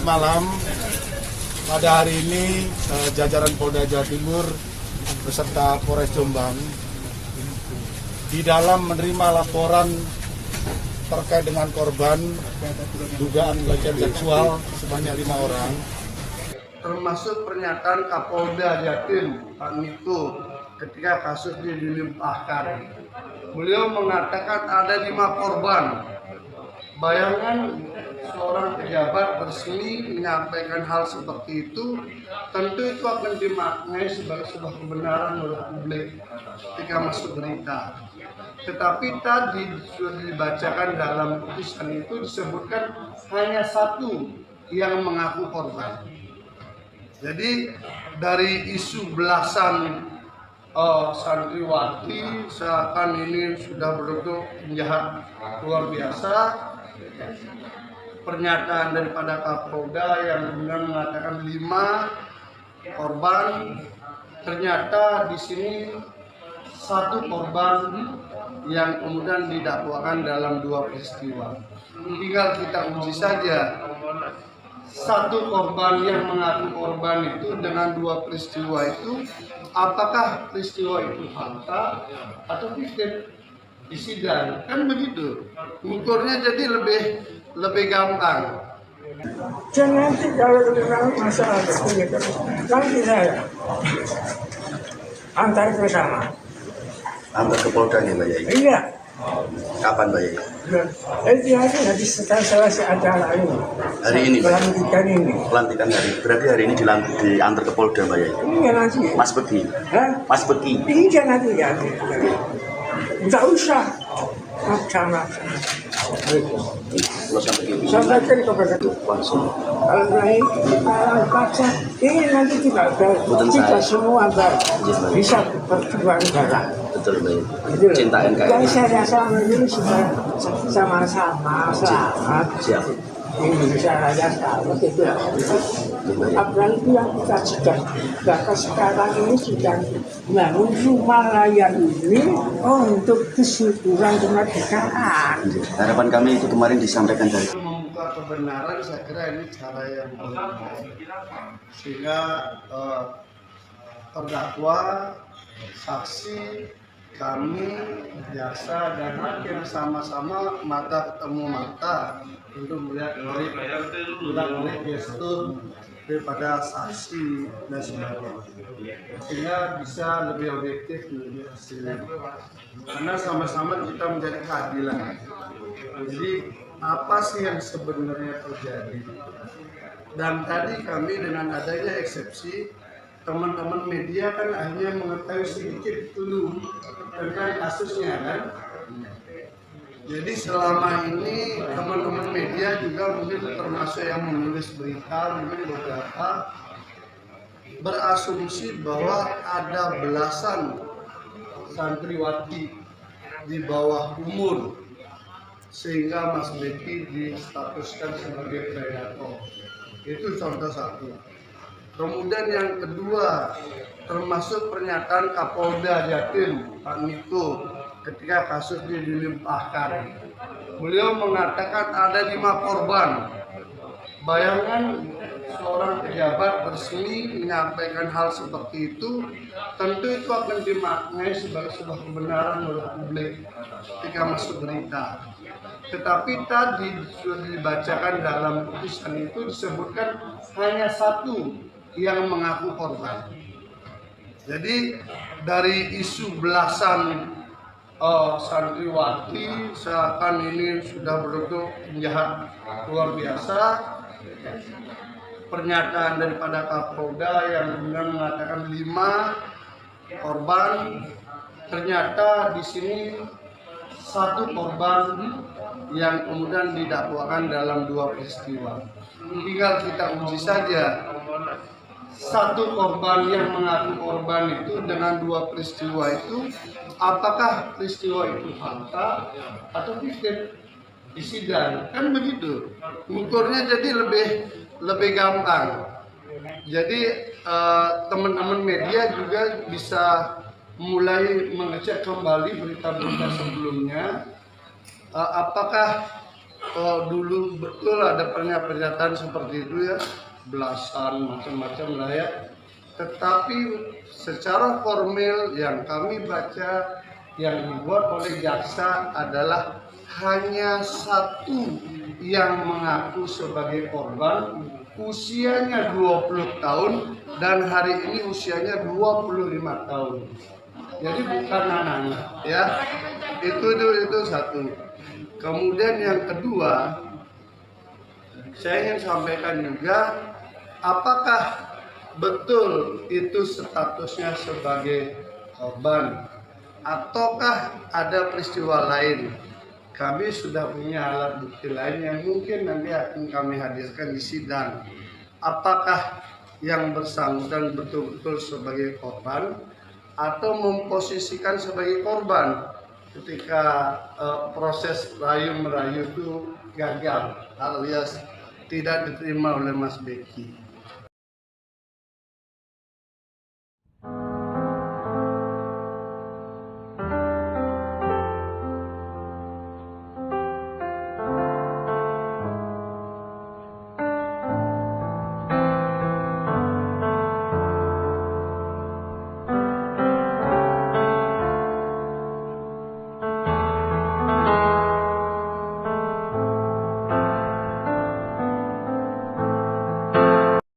Selamat malam. Pada hari ini jajaran Polda Jawa Timur beserta Polres Jombang di dalam menerima laporan terkait dengan korban dugaan pelecehan seksual sebanyak 5 orang, termasuk pernyataan Kapolda Jatim Pak Niko ketika kasus dilimpahkan. Beliau mengatakan ada 5 korban. Bayangkan seorang pejabat resmi menyampaikan hal seperti itu, tentu itu akan dimaknai sebagai sebuah kebenaran oleh publik ketika masuk berita. Tetapi tadi sudah dibacakan dalam putusan itu disebutkan hanya 1 yang mengaku korban. Jadi dari isu belasan santriwati seakan ini sudah bentuk penjahat luar biasa. Pernyataan daripada Kapolda yang kemudian mengatakan 5 korban, ternyata di sini 1 korban yang kemudian didakwakan dalam 2 peristiwa. Tinggal kita uji saja. 1 korban yang mengaku korban itu dengan 2 peristiwa itu, apakah peristiwa itu fakta atau fiktif? Di sidang kan begitu, ukurnya jadi lebih gampang. Dan nanti kalau masalah begitu, nanti saya antar ke sana. Antar ke Polda nih Mbak Yai? Iya. Kapan Mbak Yai? Itu hari setelah selesai acara ini. Hari ini Mbak? Pelantikan ini. Pelantikan hari. Berarti hari ini diantar ke Polda Mbak Yai? Iya nanti. Mas Begi? Hah? Mas Begi? Iya nanti ya. Tidak usah. Sama. Kalau sampai gitu? Sampaikan kepada Langsung. kalau naik, kalau baca, ini nanti tidak kita semua bisa berjuang darah. Betul Mbak Yai. Cinta NKRI. Jadi saya rasa ini sudah sama-sama selamat. Siap. Indonesia Raya selamat itu. Apalagi yang kita sedang bahkan sekarang ini sedang bangun rumah layak ini untuk kesyukuran kemerdekaan. Harapan kami itu kemarin disampaikan dari Membuka kebenaran, saya kira ini cara yang baik, sehingga terdakwa, saksi, kami, jaksa dan hakim sama-sama mata ketemu mata untuk melihat oleh gestur daripada saksi dan sebagainya, sehingga bisa lebih objektif melihat hasilnya. Karena sama-sama kita mencari keadilan. Jadi apa sih yang sebenarnya terjadi? Dan tadi kami dengan adanya eksepsi, teman-teman media kan hanya mengetahui sedikit dulu tentang kasusnya kan. Jadi selama ini teman-teman media juga mungkin termasuk yang menulis berita, mungkin beberapa berasumsi bahwa ada belasan santriwati di bawah umur sehingga Mas Beki distatuskan sebagai predator. Itu contoh 1. Kemudian yang kedua, termasuk pernyataan Kapolda Jatim Pak Niko ketika kasus dilimpahkan. Beliau mengatakan ada 5 korban. Bayangkan seorang pejabat resmi menyampaikan hal seperti itu, tentu itu akan dimaknai sebagai sebuah kebenaran oleh publik ketika masuk berita. Tetapi tadi sudah dibacakan dalam putusan itu disebutkan hanya 1 yang mengaku korban. Jadi dari isu belasan santriwati seakan ini sudah bentuk penjahat luar biasa. Pernyataan daripada Kapolda yang kemudian mengatakan 5 korban, ternyata di sini 1 korban yang kemudian didakwakan dalam 2 peristiwa. Tinggal kita uji saja. 1 korban yang mengaku korban itu dengan 2 peristiwa itu, apakah peristiwa itu fakta atau fiktif? Di sidang kan begitu, ukurnya jadi lebih gampang. Jadi teman-teman media juga bisa mulai mengecek kembali berita-berita sebelumnya, apakah dulu betul ada pernyataan seperti itu ya, belasan macam-macam lah ya. Tetapi secara formal yang kami baca yang dibuat oleh jaksa adalah hanya satu yang mengaku sebagai korban, usianya 20 tahun dan hari ini usianya 25 tahun. Jadi bukan anak-anak ya. Itu satu. Kemudian yang kedua, saya ingin sampaikan juga, apakah betul itu statusnya sebagai korban ataukah ada peristiwa lain? Kami sudah punya alat bukti lain yang mungkin nanti akan kami hadirkan di sidang. Apakah yang bersangkutan betul-betul sebagai korban atau memposisikan sebagai korban ketika proses rayu-merayu itu gagal alias tidak diterima oleh Mas Beki.